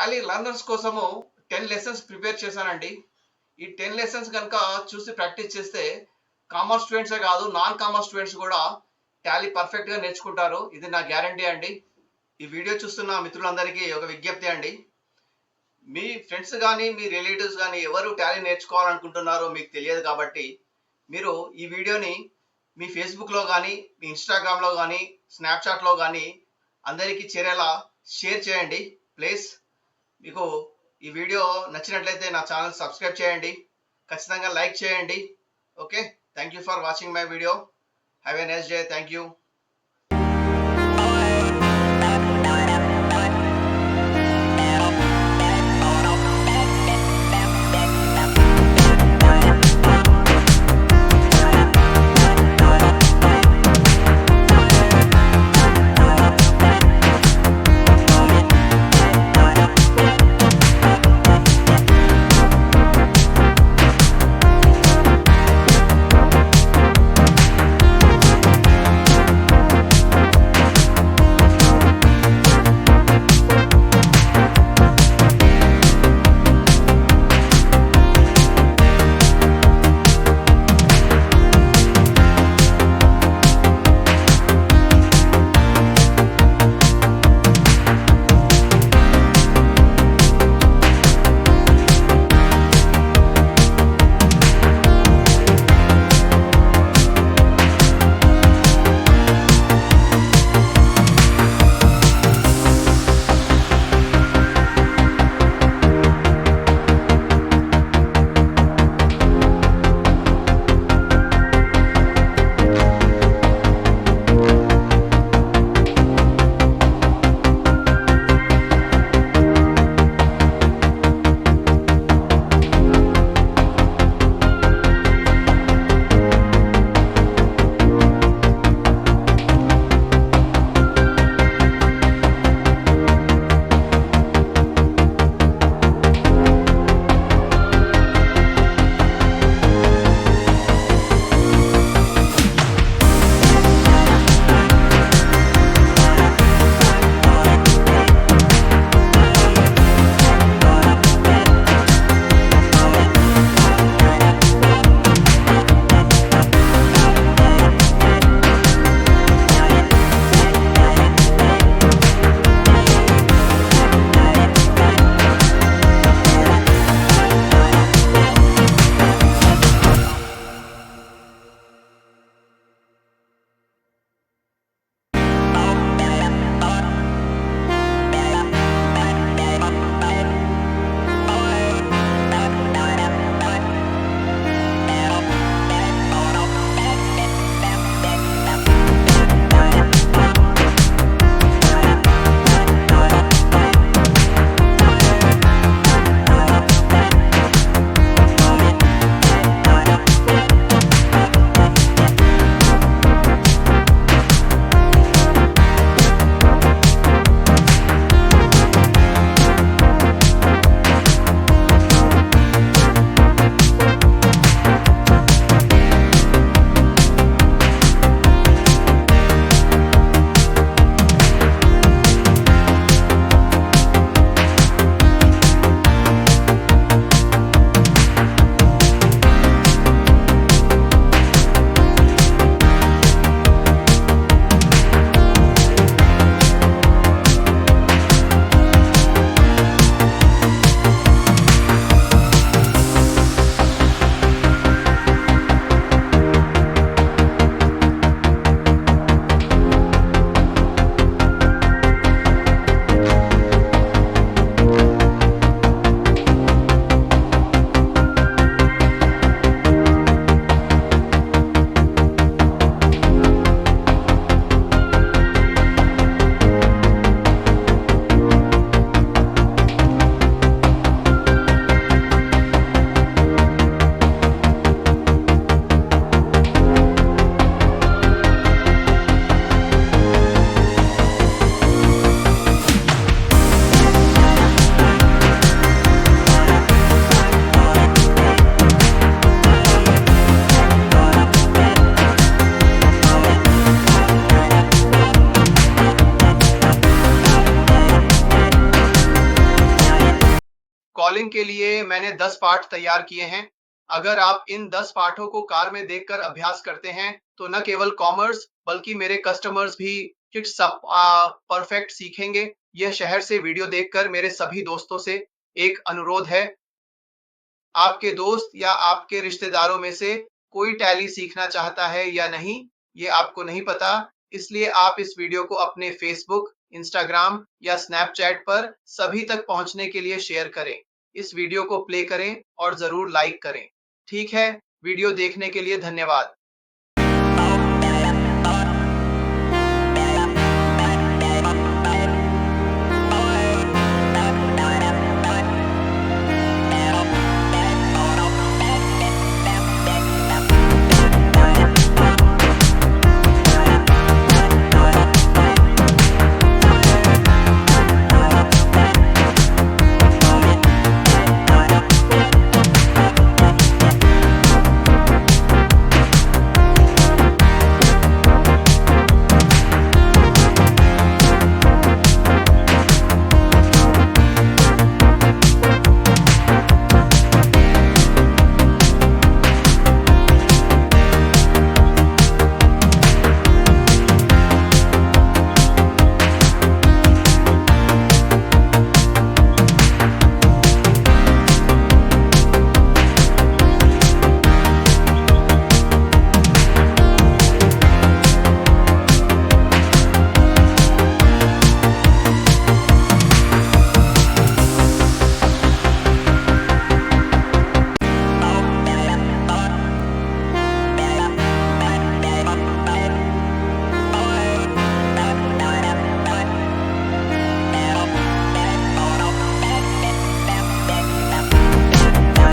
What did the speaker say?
Tally learners కోసము 10 lessons prepare చేశానండి. ఈ 10 లెసన్స్ కనుక చూసి ప్రాక్టీస్ చేస్తే కామర్స్ స్టూడెంట్సే కాదు, నాన్ కామర్స్ స్టూడెంట్స్ కూడా టాలీ పర్ఫెక్ట్గా నేర్చుకుంటారు. ఇది నా గ్యారంటీ అండి. ఈ వీడియో చూస్తున్న మిత్రులందరికీ ఒక విజ్ఞప్తి అండి. మీ ఫ్రెండ్స్ కానీ మీ రిలేటివ్స్ కానీ ఎవరు టాలీ నేర్చుకోవాలనుకుంటున్నారో మీకు తెలియదు కాబట్టి మీరు ఈ వీడియోని మీ ఫేస్బుక్లో కానీ మీ ఇన్స్టాగ్రామ్లో కానీ స్నాప్చాట్లో కానీ అందరికీ చేరేలా షేర్ చేయండి ప్లీజ్. మీకు ఈ వీడియో నచ్చినట్లయితే నా ఛానల్ సబ్స్క్రైబ్ చేయండి, ఖచ్చితంగా లైక్ చేయండి. Okay, thank you for watching my video. Have a nice day. Thank you. Calling के लिए मैंने 10 पाठ तैयार किए हैं। अगर आप इन 10 पाठों को कार में देखकर अभ्यास करते हैं तो न केवल कॉमर्स बल्कि मेरे कस्टमर्स भी परफेक्ट सीखेंगे। यह शहर से वीडियो देखकर मेरे सभी दोस्तों से एक अनुरोध है, आपके दोस्त या आपके रिश्तेदारों में से कोई टैली सीखना चाहता है या नहीं, ये आपको नहीं पता। इसलिए आप इस वीडियो को अपने फेसबुक, इंस्टाग्राम या स्नैपचैट पर सभी तक पहुंचने के लिए शेयर करें। इस वीडियो को प्ले करें और जरूर लाइक करें। ठीक है, वीडियो देखने के लिए धन्यवाद।